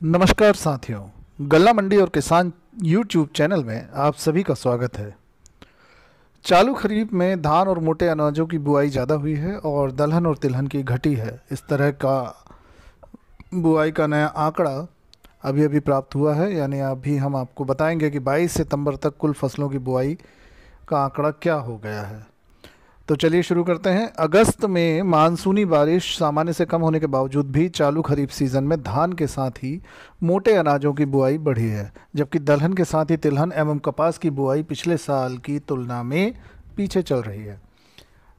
नमस्कार साथियों, गल्ला मंडी और किसान यूट्यूब चैनल में आप सभी का स्वागत है। चालू खरीफ में धान और मोटे अनाजों की बुआई ज़्यादा हुई है और दलहन और तिलहन की घटी है। इस तरह का बुआई का नया आंकड़ा अभी अभी प्राप्त हुआ है, यानी अभी हम आपको बताएंगे कि 22 सितंबर तक कुल फसलों की बुआई का आंकड़ा क्या हो गया है। तो चलिए शुरू करते हैं। अगस्त में मानसूनी बारिश सामान्य से कम होने के बावजूद भी चालू खरीफ सीजन में धान के साथ ही मोटे अनाजों की बुआई बढ़ी है, जबकि दलहन के साथ ही तिलहन एवं कपास की बुआई पिछले साल की तुलना में पीछे चल रही है।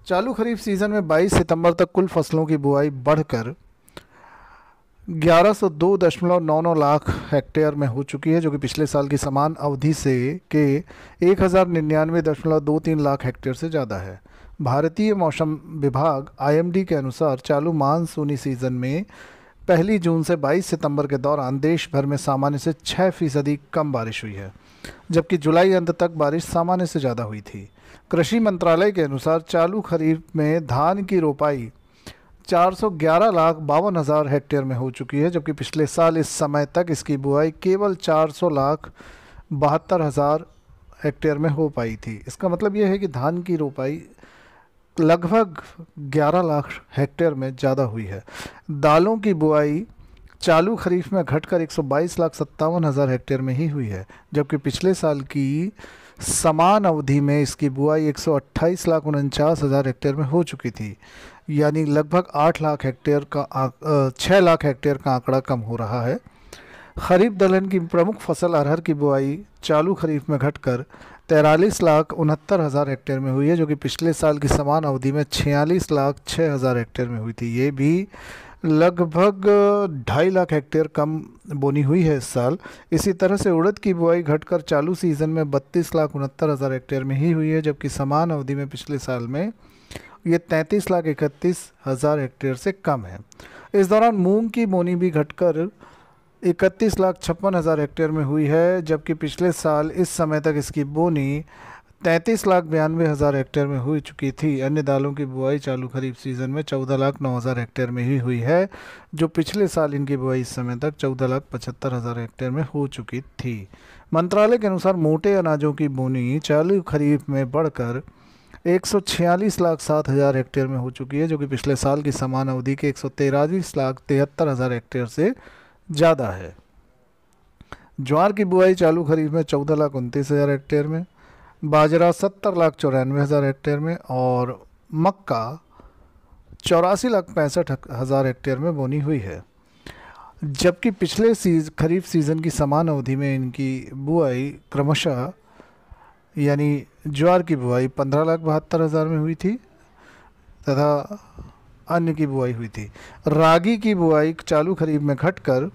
चालू खरीफ सीजन में 22 सितंबर तक कुल फसलों की बुआई बढ़कर 1102.99 लाख हेक्टेयर में हो चुकी है, जो कि पिछले साल की समान अवधि से के 1099.23 लाख हेक्टेयर से ज़्यादा है। भारतीय मौसम विभाग आईएमडी के अनुसार चालू मानसूनी सीजन में 1 जून से 22 सितंबर के दौरान देश भर में सामान्य से 6% कम बारिश हुई है, जबकि जुलाई अंत तक बारिश सामान्य से ज़्यादा हुई थी। कृषि मंत्रालय के अनुसार चालू खरीफ में धान की रोपाई 411,52,000 हेक्टेयर में हो चुकी है, जबकि पिछले साल इस समय तक इसकी बुआई केवल 400,72,000 हेक्टेयर में हो पाई थी। इसका मतलब यह है कि धान की रोपाई लगभग 11 लाख हेक्टेयर में ज़्यादा हुई है। दालों की बुआई चालू खरीफ में घटकर 122,57,000 हेक्टेयर में ही हुई है, जबकि पिछले साल की समान अवधि में इसकी बुआई 128,49,000 हेक्टेयर में हो चुकी थी, यानी लगभग 6 लाख हेक्टेयर का आंकड़ा कम हो रहा है। खरीफ दलहन की प्रमुख फसल अरहर की बुआई चालू खरीफ में घटकर 43,69,000 हेक्टेयर में हुई है, जो कि पिछले साल की समान अवधि में 46,06,000 हेक्टेयर में हुई थी। ये भी लगभग 2.5 लाख हेक्टेयर कम बोनी हुई है इस साल। इसी तरह से उड़द की बुआई घटकर चालू सीज़न में 32,69,000 हेक्टेयर में ही हुई है, जबकि समान अवधि में पिछले साल में ये 33,31,000 हेक्टेयर से कम है। इस दौरान मूंग की बोनी भी घटकर 31,56,000 हेक्टेयर में हुई है, जबकि पिछले साल इस समय तक इसकी बोनी 33,92,000 हेक्टेयर में हो चुकी थी। अन्य दालों की बुआई चालू खरीफ सीजन में 14,09,000 हेक्टेयर में ही हुई है, जो पिछले साल इनकी बुआई इस समय तक 14,75,000 हेक्टेयर में हो चुकी थी। मंत्रालय के अनुसार मोटे अनाजों की बोनी चालू खरीफ में बढ़कर 146,07,000 हेक्टेयर में हो चुकी है, जो कि पिछले साल की समान अवधि के 143,73,000 हेक्टेयर से ज़्यादा है। ज्वार की बुआई चालू खरीफ में 14,29,000 हेक्टेयर में, बाजरा 70,94,000 हेक्टेयर में और मक्का 84,65,000 हेक्टेयर में बोनी हुई है, जबकि पिछले खरीफ सीज़न की समान अवधि में इनकी बुआई क्रमशः यानी ज्वार की बुआई 15,72,000 में हुई थी तथा अन्य की बुआई हुई थी। रागी की बुआई चालू खरीफ में घटकर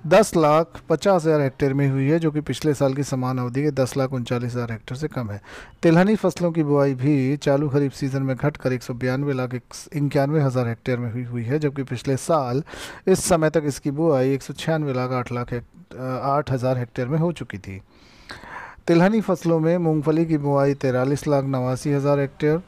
10,50,000 हेक्टेयर में हुई है, जो कि पिछले साल की समान अवधि के 10,39,000 हेक्टेयर से कम है। तिलहनी फसलों की बुआई भी चालू खरीफ सीजन में घटकर 192,91,000 हेक्टेयर में हुई है, जबकि पिछले साल इस समय तक इसकी बुआई 196,08,000 हेक्टेयर में हो चुकी थी। तिलहनी फसलों में मूंगफली की बुआई 43,89,000 हेक्टेयर,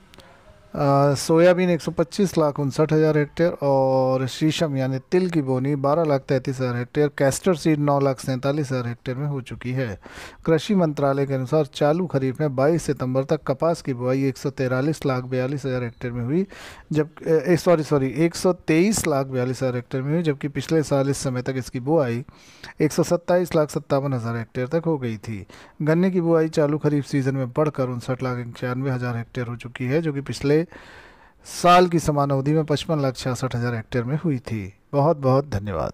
सोयाबीन 125,59,000 हेक्टेयर और शीशम यानी तिल की बोनी 12,33,000 हेक्टेयर, कैस्टर सीड 9,47,000 हेक्टेयर में हो चुकी है। कृषि मंत्रालय के अनुसार चालू खरीफ में 22 सितंबर तक कपास की बुआई 143,42,000 हेक्टेयर में हुई, 123,42,000 हेक्टेयर में हुई, जबकि पिछले साल इस समय तक इसकी बुआई 127,57,000 हेक्टेयर तक हो गई थी। गन्ने की बुआई चालू खरीफ सीजन में बढ़कर 59,91,000 हेक्टेयर हो चुकी है, जो कि पिछले साल की समान अवधि में 55,66,000 हेक्टेयर में हुई थी। बहुत बहुत धन्यवाद।